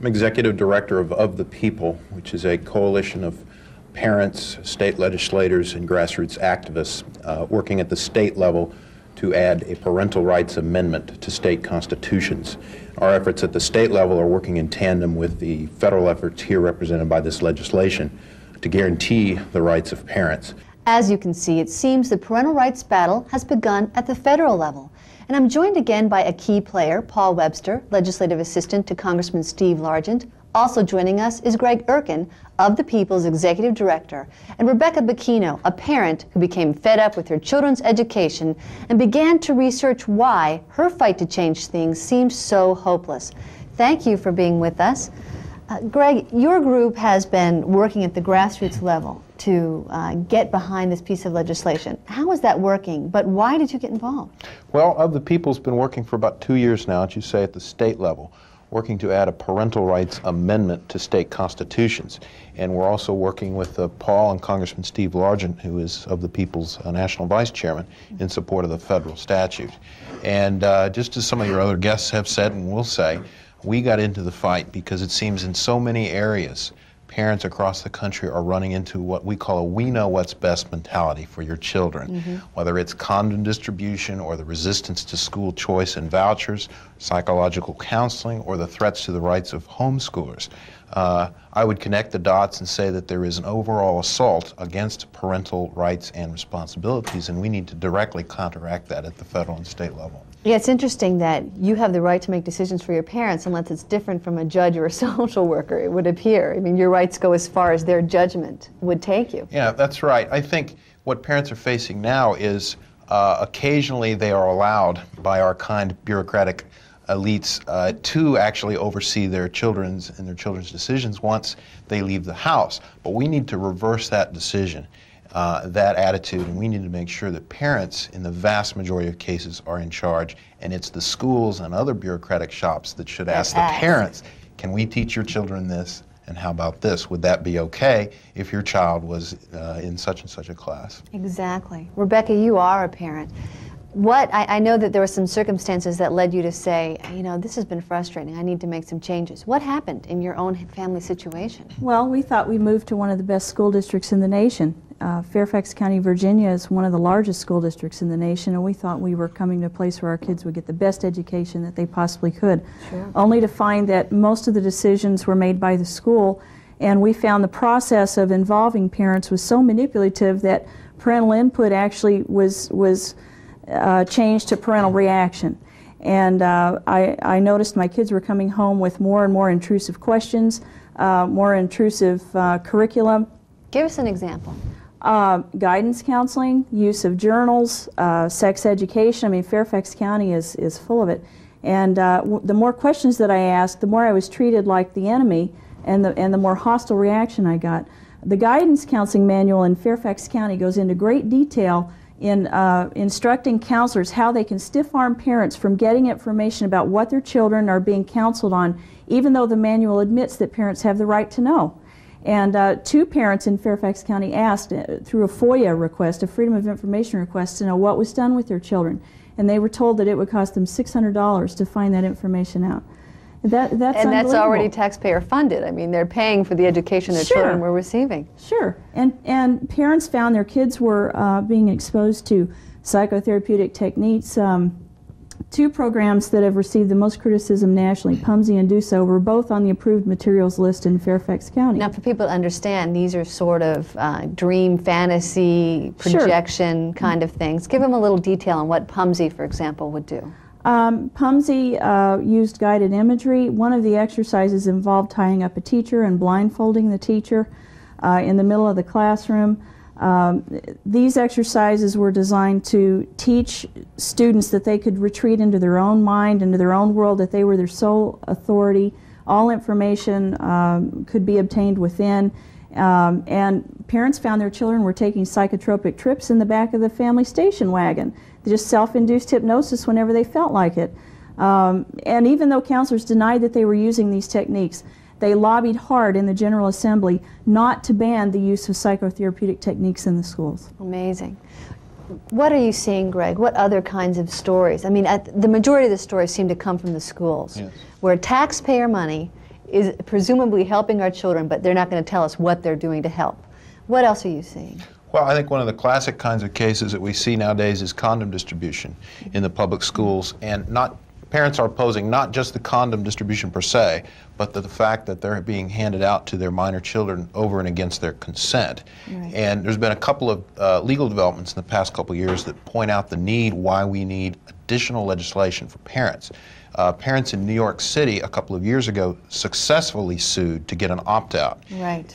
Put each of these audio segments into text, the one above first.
I'm executive director of the People, which is a coalition of parents, state legislators, and grassroots activists working at the state level to add a parental rights amendment to state constitutions. Our efforts at the state level are working in tandem with the federal efforts here represented by this legislation to guarantee the rights of parents. As you can see, it seems the parental rights battle has begun at the federal level. And I'm joined again by a key player, Paul Webster, legislative assistant to Congressman Steve Largent. Also joining us is Greg Erken, of the People's executive director, and Rebecca Bacchino, a parent who became fed up with her children's education and began to research why her fight to change things seemed so hopeless. Thank you for being with us. Greg, your group has been working at the grassroots level to get behind this piece of legislation. How is that working, but why did you get involved? Well, Of the People's been working for about 2 years now, as you say, at the state level, working to add a parental rights amendment to state constitutions. And we're also working with Paul and Congressman Steve Largent, who is Of the People's National Vice Chairman, in support of the federal statute. And just as some of your other guests have said and will say, we got into the fight because it seems in so many areas parents across the country are running into what we call a we know what's best mentality for your children, whether it's condom distribution or the resistance to school choice and vouchers, psychological counseling, or the threats to the rights of homeschoolers. I would connect the dots and say that there is an overall assault against parental rights and responsibilities, and we need to directly counteract that at the federal and state level. Yeah, it's interesting that you have the right to make decisions for your parents unless it's different from a judge or a social worker, it would appear. I mean, your rights go as far as their judgment would take you. Yeah, that's right. I think what parents are facing now is occasionally they are allowed by our kind bureaucratic elites to actually oversee their children's decisions once they leave the house. But we need to reverse that decision. That attitude, and we need to make sure that parents, in the vast majority of cases, are in charge, and it's the schools and other bureaucratic shops that should ask the parents, can we teach your children this, and how about this? Would that be okay if your child was in such and such a class? Exactly. Rebecca, you are a parent. I know that there were some circumstances that led you to say, you know, this has been frustrating, I need to make some changes. What happened in your own family situation? Well, we thought we moved to one of the best school districts in the nation. Fairfax County, Virginia is one of the largest school districts in the nation, and we thought we were coming to a place where our kids would get the best education that they possibly could. Sure. Only to find that most of the decisions were made by the school, and we found the process of involving parents was so manipulative that parental input actually was changed to parental reaction. And I noticed my kids were coming home with more and more intrusive questions, more intrusive curriculum. Give us an example. Guidance counseling, use of journals, sex education. I mean, Fairfax County is full of it. And the more questions that I asked, the more I was treated like the enemy, and the more hostile reaction I got. The guidance counseling manual in Fairfax County goes into great detail in instructing counselors how they can stiff-arm parents from getting information about what their children are being counseled on, even though the manual admits that parents have the right to know. And 2 parents in Fairfax County asked through a FOIA request, a Freedom of Information request, to know what was done with their children. And they were told that it would cost them $600 to find that information out. That's already taxpayer funded. I mean, they're paying for the education their children were receiving. Sure. And parents found their kids were being exposed to psychotherapeutic techniques. 2 programs that have received the most criticism nationally, PUMSI and DUSO, were both on the approved materials list in Fairfax County. Now, for people to understand, these are sort of dream, fantasy, projection kind of things. Give them a little detail on what PUMSI, for example, would do. PUMSI used guided imagery. One of the exercises involved tying up a teacher and blindfolding the teacher in the middle of the classroom. These exercises were designed to teach students that they could retreat into their own mind, into their own world, that they were their sole authority. All information could be obtained within. And parents found their children were taking psychotropic trips in the back of the family station wagon. Just self-induced hypnosis whenever they felt like it. And even though counselors denied that they were using these techniques, they lobbied hard in the General Assembly not to ban the use of psychotherapeutic techniques in the schools. Amazing. What are you seeing, Greg? What other kinds of stories? I mean, the majority of the stories seem to come from the schools, where taxpayer money is presumably helping our children, but they're not going to tell us what they're doing to help. What else are you seeing? Well, I think one of the classic kinds of cases that we see nowadays is condom distribution in the public schools, and parents are opposing not just the condom distribution per se, but the fact that they're being handed out to their minor children over and against their consent. Right. And there's been a couple of legal developments in the past couple of years that point out the need, why we need additional legislation for parents. Parents in New York City a couple of years ago successfully sued to get an opt-out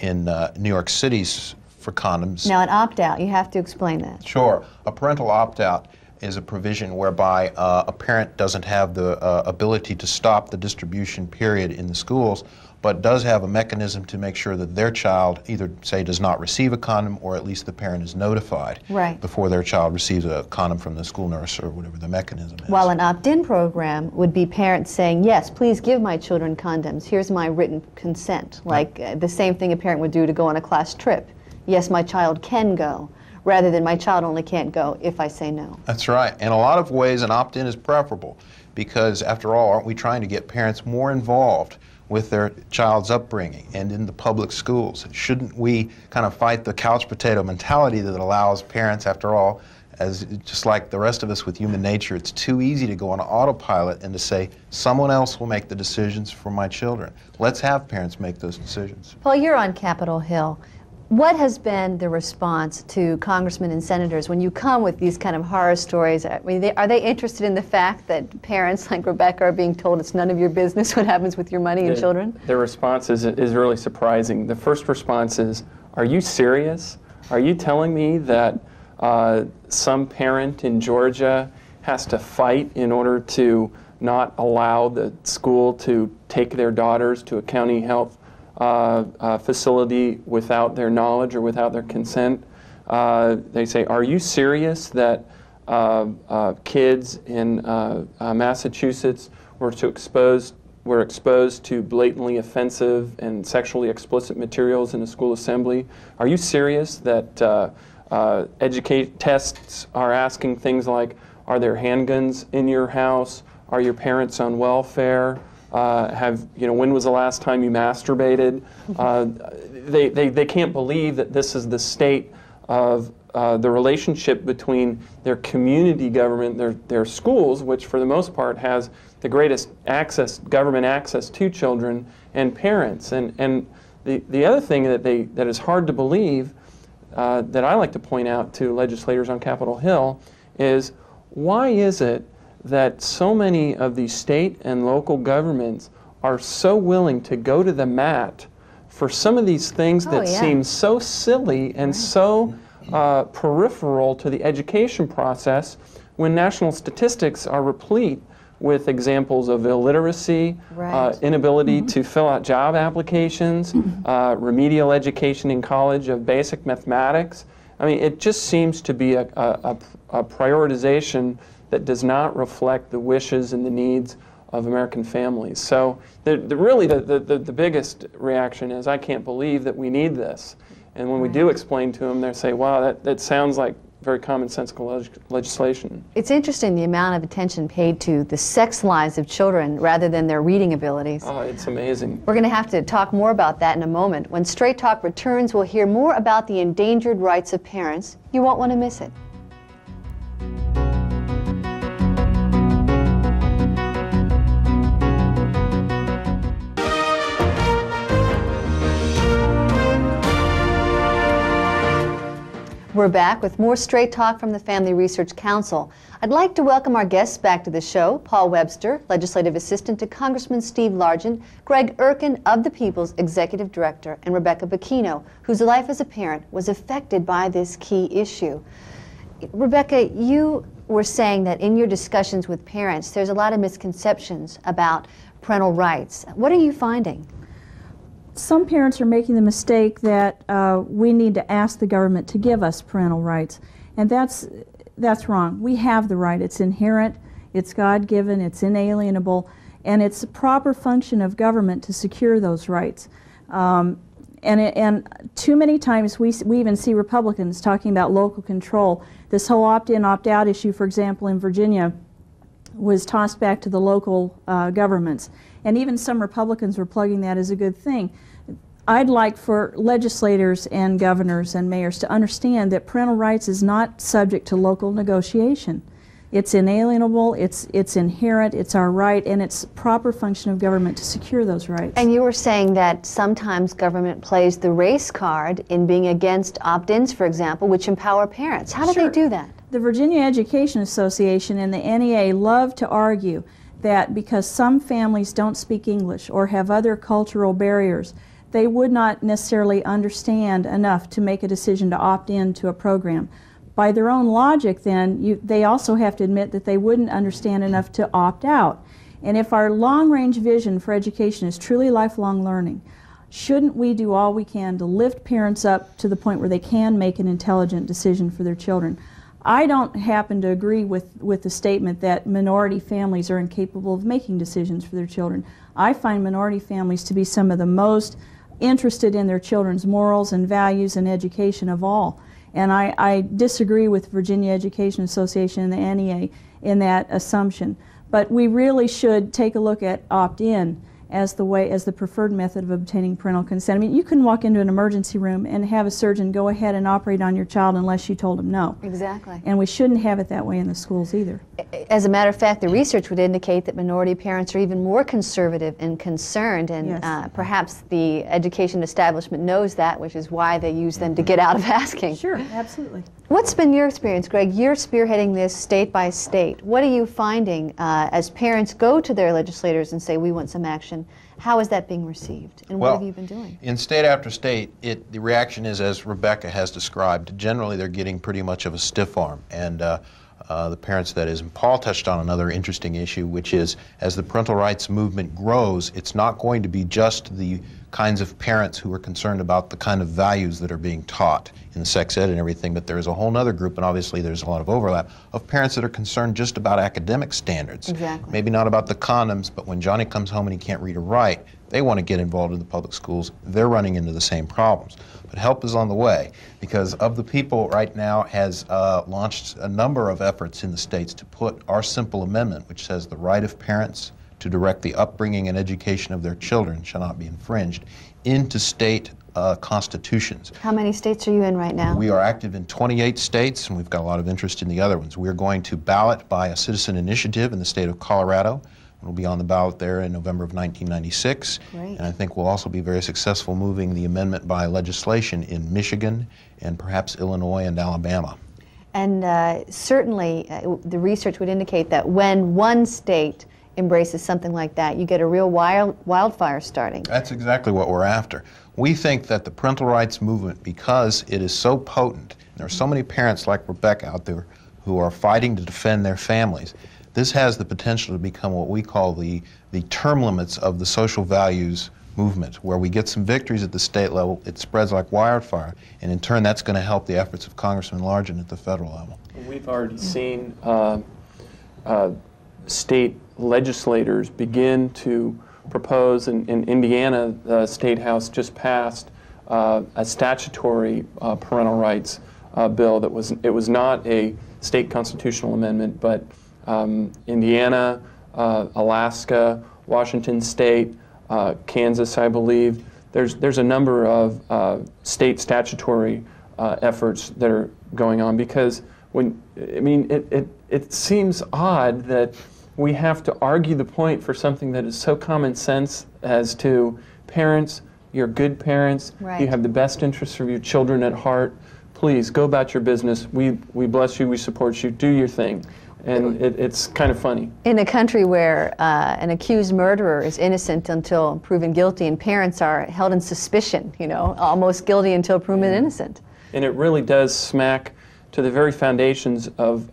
in New York City's for condoms. Now, an opt-out, you have to explain that. Sure. A parental opt-out is a provision whereby a parent doesn't have the ability to stop the distribution period in the schools, but does have a mechanism to make sure that their child either, say, does not receive a condom, or at least the parent is notified before their child receives a condom from the school nurse or whatever the mechanism is. While an opt-in program would be parents saying, yes, please give my children condoms. Here's my written consent. Like the same thing a parent would do to go on a class trip. Yes, my child can go, rather than my child only can't go if I say no. That's right. In a lot of ways, an opt-in is preferable because, after all, aren't we trying to get parents more involved with their child's upbringing and in the public schools? Shouldn't we kind of fight the couch potato mentality that allows parents, after all, as just like the rest of us with human nature, it's too easy to go on autopilot and to say, someone else will make the decisions for my children. Let's have parents make those decisions. Paul, you're on Capitol Hill. What has been the response to congressmen and senators when you come with these kind of horror stories? I mean, are they interested in the fact that parents like Rebecca are being told it's none of your business what happens with your money and children? The response is really surprising. The first response is, are you serious? Are you telling me that some parent in Georgia has to fight in order to not allow the school to take their daughters to a county health facility without their knowledge or without their consent? They say, are you serious that kids in Massachusetts were exposed to blatantly offensive and sexually explicit materials in a school assembly? Are you serious that tests are asking things like, are there handguns in your house? Are your parents on welfare? When was the last time you masturbated? They can't believe that this is the state of the relationship between their community government, their schools, which for the most part has the greatest government access to children, and parents. And the other thing that is hard to believe, that I like to point out to legislators on Capitol Hill, is why is it that so many of these state and local governments are so willing to go to the mat for some of these things that seem so silly and so peripheral to the education process, when national statistics are replete with examples of illiteracy, inability to fill out job applications, remedial education in college of basic mathematics. I mean, it just seems to be a prioritization that does not reflect the wishes and the needs of American families. So really the biggest reaction is, I can't believe that we need this. And when we do explain to them, they say, wow, that sounds like very commonsensical legislation. It's interesting the amount of attention paid to the sex lives of children rather than their reading abilities. Oh, it's amazing. We're going to have to talk more about that in a moment. When Straight Talk returns, we'll hear more about the endangered rights of parents. You won't want to miss it. We're back with more Straight Talk from the Family Research Council. I'd like to welcome our guests back to the show: Paul Webster, Legislative Assistant to Congressman Steve Largent, Greg Erken, of the People's Executive Director, and Rebecca Bacchino, whose life as a parent was affected by this key issue. Rebecca, you were saying that in your discussions with parents, there's a lot of misconceptions about parental rights. What are you finding? Some parents are making the mistake that we need to ask the government to give us parental rights, and that's wrong. We have the right. It's inherent, it's God-given, it's inalienable, and it's a proper function of government to secure those rights. And too many times we even see Republicans talking about local control. This whole opt-in, opt-out issue, for example, in Virginia, was tossed back to the local governments. And even some Republicans were plugging that as a good thing. I'd like for legislators and governors and mayors to understand that parental rights is not subject to local negotiation. It's inalienable, it's inherent, it's our right, and it's proper function of government to secure those rights. And you were saying that sometimes government plays the race card in being against opt-ins, for example, which empower parents. How do they do that? The Virginia Education Association and the NEA love to argue that because some families don't speak English or have other cultural barriers, they would not necessarily understand enough to make a decision to opt in to a program. By their own logic, then, they also have to admit that they wouldn't understand enough to opt out. And if our long-range vision for education is truly lifelong learning, shouldn't we do all we can to lift parents up to the point where they can make an intelligent decision for their children? I don't happen to agree with the statement that minority families are incapable of making decisions for their children. I find minority families to be some of the most interested in their children's morals and values and education of all. And I disagree with Virginia Education Association and the NEA in that assumption. But we really should take a look at opt-in as the preferred method of obtaining parental consent. I mean, you can walk into an emergency room and have a surgeon go ahead and operate on your child unless you told him no. Exactly. And we shouldn't have it that way in the schools either. As a matter of fact, the research would indicate that minority parents are even more conservative and concerned, and Yes. Perhaps the education establishment knows that, which is why they use them to get out of asking. Sure, absolutely. What's been your experience, Greg? You're spearheading this state by state. What are you finding as parents go to their legislators and say, we want some action? How is that being received? And what have you been doing? In state after state, the reaction is, as Rebecca has described, generally they're getting pretty much of a stiff arm. And the parents, that is. And Paul touched on another interesting issue, which is, as the parental rights movement grows, it's not going to be just the kinds of parents who are concerned about the kind of values that are being taught in the sex ed and everything, but there is a whole other group, and obviously there's a lot of overlap, of parents that are concerned just about academic standards. Exactly. Maybe not about the condoms, but when Johnny comes home and he can't read or write, they want to get involved in the public schools. They're running into the same problems. But help is on the way, because Of the People right now has launched a number of efforts in the states to put our simple amendment, which says the right of parents to direct the upbringing and education of their children shall not be infringed, into state constitutions. How many states are you in right now? We are active in 28 states, and we've got a lot of interest in the other ones. We're going to ballot by a citizen initiative in the state of Colorado. We'll be on the ballot there in November of 1996. Great. And I think we'll also be very successful moving the amendment by legislation in Michigan and perhaps Illinois and Alabama. And certainly the research would indicate that when one state embraces something like that, you get a real wildfire starting. That's exactly what we're after. We think that the parental rights movement, because it is so potent, and there are so many parents like Rebecca out there who are fighting to defend their families, this has the potential to become what we call the term limits of the social values movement, where we get some victories at the state level, it spreads like wildfire, and in turn that's going to help the efforts of Congressman Largent at the federal level. We've already seen state legislators begin to propose, in Indiana, the State House just passed a statutory parental rights bill that was not a state constitutional amendment, but Indiana, Alaska, Washington State, Kansas, I believe. There's a number of state statutory efforts that are going on, because it seems odd that we have to argue the point for something that is so common sense as to parents, you're good parents, right. You have the best interests of your children at heart, please go about your business, we bless you, we support you, do your thing. And it's kind of funny. In a country where an accused murderer is innocent until proven guilty, and parents are held in suspicion, almost guilty until proven innocent. And it really does smack to the very foundations of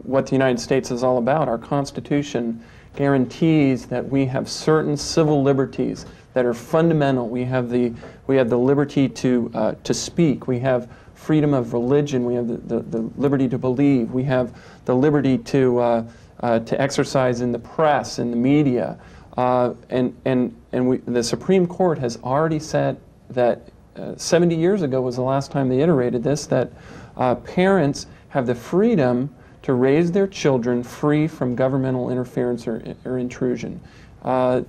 what the United States is all about. Our Constitution guarantees that we have certain civil liberties that are fundamental. We have the liberty to speak. We have freedom of religion. We have the liberty to believe. We have the liberty to exercise in the press, in the media, the Supreme Court has already said that 70 years ago was the last time they iterated this, that parents have the freedom to raise their children free from governmental interference or intrusion.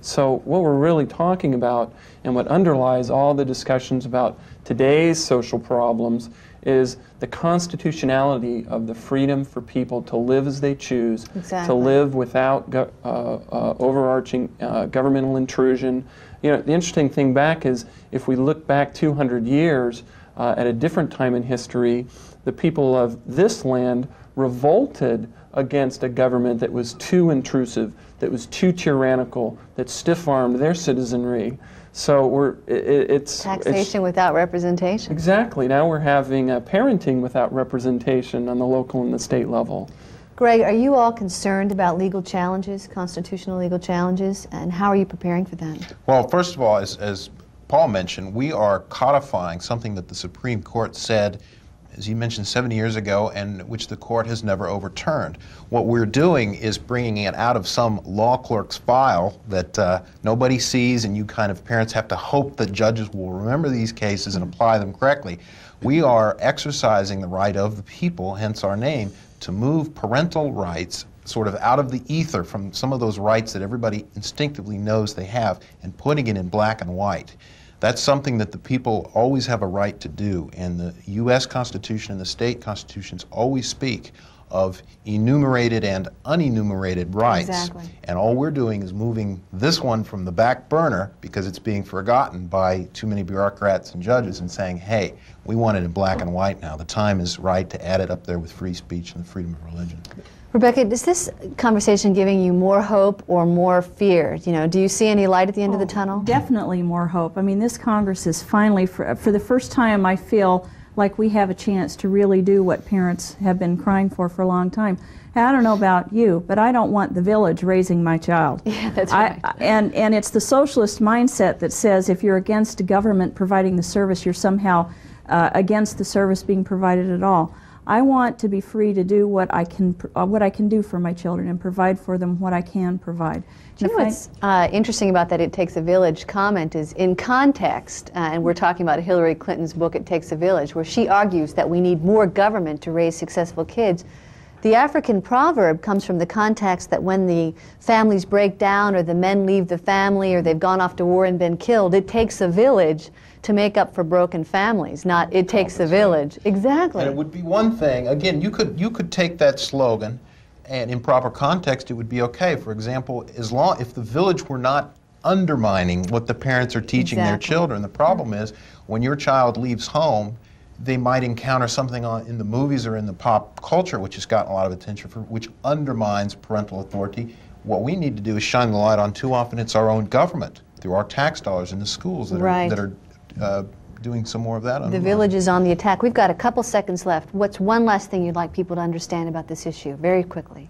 So what we're really talking about, and what underlies all the discussions about today's social problems, is the constitutionality of the freedom for people to live as they choose, to live without overarching governmental intrusion. You know, the interesting thing back is, if we look back 200 years at a different time in history, the people of this land revolted against a government that was too intrusive, that was too tyrannical, that stiff-armed their citizenry. So it's taxation without representation. Exactly. Now we're having parenting without representation on the local and the state level. Greg, are you all concerned about legal challenges, constitutional legal challenges, and how are you preparing for them? Well, first of all, as Paul mentioned, we are codifying something that the Supreme Court said, as he mentioned, 70 years ago, and which the court has never overturned. What we're doing is bringing it out of some law clerk's file that nobody sees, and you kind of, parents have to hope that judges will remember these cases and apply them correctly. We are exercising the right of the people, hence our name, to move parental rights sort of out of the ether from some of those rights that everybody instinctively knows they have, and putting it in black and white. That's something that the people always have a right to do, and the U.S. Constitution and the state constitutions always speak of enumerated and unenumerated rights. Exactly. And all we're doing is moving this one from the back burner because it's being forgotten by too many bureaucrats and judges, and saying, hey, we want it in black and white now. The time is right to add it up there with free speech and the freedom of religion. Rebecca, is this conversation giving you more hope or more fear? You know, do you see any light at the end of the tunnel? Definitely more hope. I mean, this Congress is finally, for the first time, I feel like we have a chance to really do what parents have been crying for a long time. And I don't know about you, but I don't want the village raising my child. Yeah, that's right. And it's the socialist mindset that says if you're against a government providing the service, you're somehow against the service being provided at all. I want to be free to do what I can do for my children and provide for them what I can provide. Do you know what's interesting about that "it takes a village" comment is in context, and we're talking about Hillary Clinton's book "It Takes a Village," where she argues that we need more government to raise successful kids. The African proverb comes from the context that when the families break down, or the men leave the family, or they've gone off to war and been killed, it takes a village to make up for broken families, not it takes a village. Exactly. And it would be one thing, again, you could take that slogan, and in proper context it would be okay. For example, if the village were not undermining what the parents are teaching their children. The problem is when your child leaves home, they might encounter something in the movies or in the pop culture, which has gotten a lot of attention, which undermines parental authority. What we need to do is shine the light on, too often it's our own government, through our tax dollars in the schools that are doing some more of that. The village is on the attack. We've got a couple seconds left. What's one last thing you'd like people to understand about this issue, very quickly?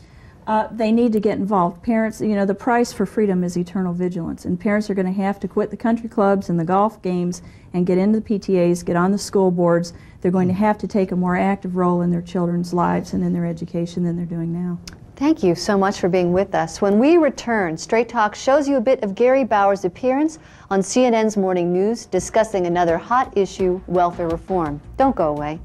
They need to get involved. Parents, you know, the price for freedom is eternal vigilance, and parents are going to have to quit the country clubs and the golf games and get into the PTAs, get on the school boards. They're going to have to take a more active role in their children's lives and in their education than they're doing now. Thank you so much for being with us. When we return, Straight Talk shows you a bit of Gary Bauer's appearance on CNN's Morning News discussing another hot issue, welfare reform. Don't go away.